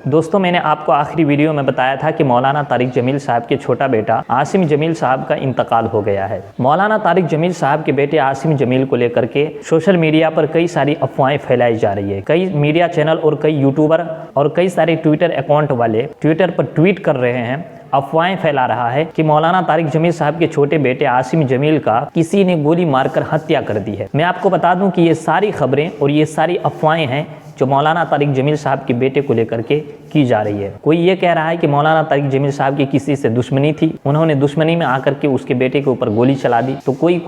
दोस्तों, मैंने आपको आखिरी वीडियो में बताया था कि मौलाना तारिक जमील साहब के छोटा बेटा आसिम जमील साहब का इंतकाल हो गया है। मौलाना तारिक जमील साहब के बेटे आसिम जमील को लेकर के सोशल मीडिया पर कई सारी अफवाहें फैलाई जा रही है। कई मीडिया चैनल और कई यूट्यूबर और कई सारे ट्विटर अकाउंट वाले ट्विटर पर ट्वीट कर रहे हैं, अफवाहें फैला रहा है कि मौलाना तारिक जमील साहब के छोटे बेटे आसिम जमील का किसी ने गोली मारकर हत्या कर दी है। मैं आपको बता दूं कि ये सारी खबरें और ये सारी अफवाहें हैं जो मौलाना तारिक जमील साहब के बेटे को लेकर के की जा रही है। कोई ये कह रहा है कि मौलाना तारिक जमील साहब की किसी से दुश्मनी थी, उन्होंने दुश्मनी में आकर के उसके बेटे के ऊपर गोली चला दी, तो कोई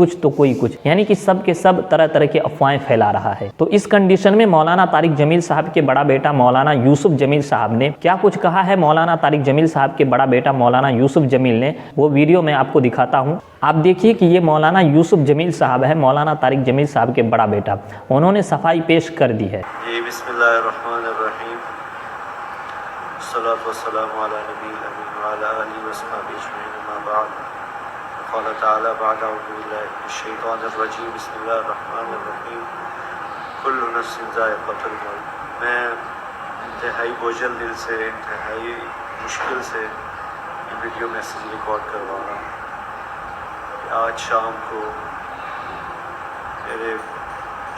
कुछ, यानी कि सब के सब तरह तरह की अफवाहें फैला रहा है। तो इस कंडीशन में मौलाना तारिक जमील साहब के बड़ा बेटा मौलाना यूसुफ जमील साहब ने क्या कुछ कहा है। मौलाना तारिक जमील साहब के बड़ा बेटा मौलाना यूसुफ जमील ने, वो वीडियो मैं आपको दिखाता हूँ। आप देखिए कि ये मौलाना यूसुफ जमील साहब है, मौलाना तारिक जमील साहब के बड़ा बेटा। उन्होंने सफाई पेश कर दी है। बिस्मिल्लाहिर्रहमानिर्रहीम, सल्लल्लाहु वस्सलामु अला नबील अमीन व अला आलिहि वस्सहबिहि अजमईन, अम्मा बाद। क़ाल तआला बाद अऊज़ु बिल्लाहि मिनश शैतानिर रजीम, बिस्मिल्लाहिर्रहमानिर्रहीम, कुल्लु नफ्सिन ज़ाइक़तुल मौत। मैं इंतहाई बोझल दिल से, इंतहाई मुश्किल से ये वीडियो मैसेज रिकॉर्ड करवा रहा हूँ कि आज शाम को मेरे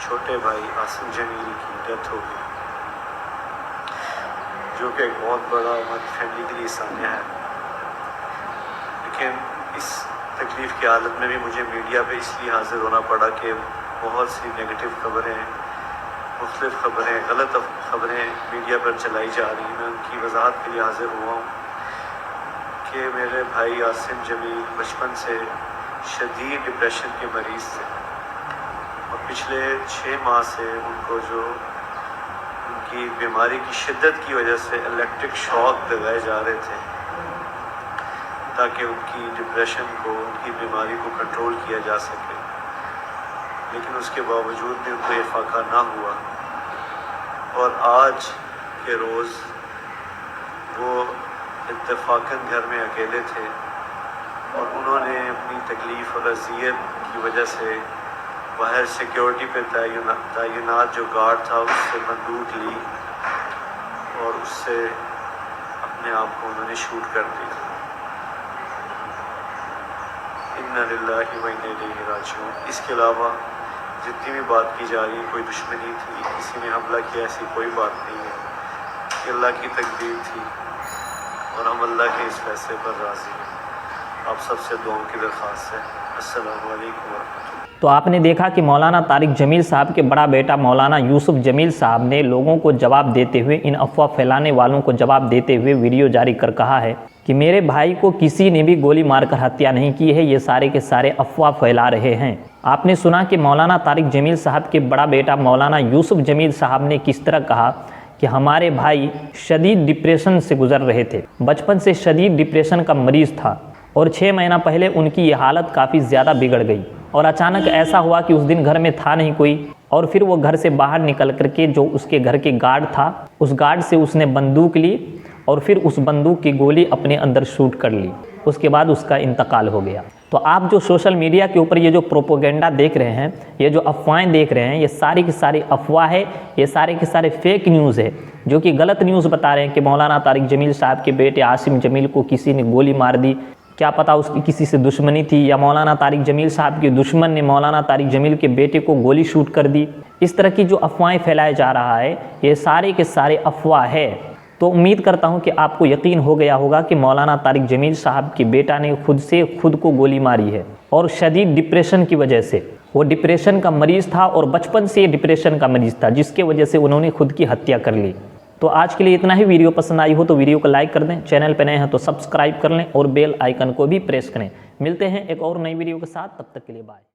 छोटे भाई आसिम जमील की डेथ हो गई, जो कि एक बहुत बड़ा हमारी फैमिली के लिए सामने है। लेकिन इस तकलीफ़ की हालत में भी मुझे मीडिया पे इसलिए हाज़िर होना पड़ा कि बहुत सी नेगेटिव खबरें, मुख्तलिफ़ खबरें, गलत खबरें मीडिया पर चलाई जा रही हैं। मैं उनकी वजाहत के लिए हाज़िर हुआ हूँ कि मेरे भाई आसिम जमील बचपन से शदीद डिप्रेशन के मरीज़ थे और पिछले 6 माह से उनको जो उनकी बीमारी की शिद्दत की वजह से इलेक्ट्रिक शॉक लगाए जा रहे थे ताकि उनकी डिप्रेशन को, उनकी बीमारी को कंट्रोल किया जा सके। लेकिन उसके बावजूद भी उनको ये फाका ना हुआ और आज के रोज़ वो इत्तेफाकन घर में अकेले थे और उन्होंने अपनी तकलीफ़ और अज़ियत की वजह से बाहर सिक्योरिटी पे तैनात जो गार्ड था उससे बंदूक ली और उससे अपने आप को उन्होंने शूट कर दिया। इन्ना लिल्लाहि व इन्ना इलैहि राजिऊन। इसके अलावा जितनी भी बात की जा रही है, कोई दुश्मनी थी, किसी ने हमला किया, ऐसी कोई बात नहीं है। ये अल्लाह की तकदीर थी और हम अल्लाह के इस फैसले पर राज़ी हैं। आप सबसे दुआओं की दरख्वास्त है। अस्सलामु अलैकुम व रहमतुल्लाह। तो आपने देखा कि मौलाना तारिक जमील साहब के बड़ा बेटा मौलाना यूसुफ जमील साहब ने लोगों को जवाब देते हुए, इन अफवाह फैलाने वालों को जवाब देते हुए वीडियो जारी कर कहा है कि मेरे भाई को किसी ने भी गोली मारकर हत्या नहीं की है, ये सारे के सारे अफवाह फैला रहे हैं। आपने सुना कि मौलाना तारिक जमील साहब के बड़ा बेटा मौलाना यूसुफ जमील साहब ने किस तरह कहा कि हमारे भाई शदीद डिप्रेशन से गुजर रहे थे, बचपन से शदीद डिप्रेशन का मरीज़ था और 6 महीना पहले उनकी ये हालत काफ़ी ज़्यादा बिगड़ गई और अचानक ऐसा हुआ कि उस दिन घर में था नहीं कोई और फिर वो घर से बाहर निकल करके जो उसके घर के गार्ड था, उस गार्ड से उसने बंदूक ली और फिर उस बंदूक की गोली अपने अंदर शूट कर ली। उसके बाद उसका इंतकाल हो गया। तो आप जो सोशल मीडिया के ऊपर ये जो प्रोपोगेंडा देख रहे हैं, ये जो अफवाहें देख रहे हैं, ये सारी की सारी अफवाह है, ये सारे के सारे फेक न्यूज़ है जो कि गलत न्यूज़ बता रहे हैं कि मौलाना तारिक जमील साहब के बेटे आसिम जमील को किसी ने गोली मार दी, क्या पता उसकी किसी से दुश्मनी थी या मौलाना तारिक जमील साहब के दुश्मन ने मौलाना तारिक जमील के बेटे को गोली शूट कर दी। इस तरह की जो अफवाहें फैलाए जा रहा है, ये सारे के सारे अफवाह है। तो उम्मीद करता हूं कि आपको यकीन हो गया होगा कि मौलाना तारिक जमील साहब के बेटा ने खुद को गोली मारी है और शदीद डिप्रेशन की वजह से, वो डिप्रेशन का मरीज़ था और बचपन से डिप्रेशन का मरीज़ था, जिसके वजह से उन्होंने खुद की हत्या कर ली। तो आज के लिए इतना ही। वीडियो पसंद आई हो तो वीडियो को लाइक कर दें, चैनल पर नए हैं तो सब्सक्राइब कर लें और बेल आइकन को भी प्रेस करें। मिलते हैं एक और नई वीडियो के साथ, तब तक के लिए बाय।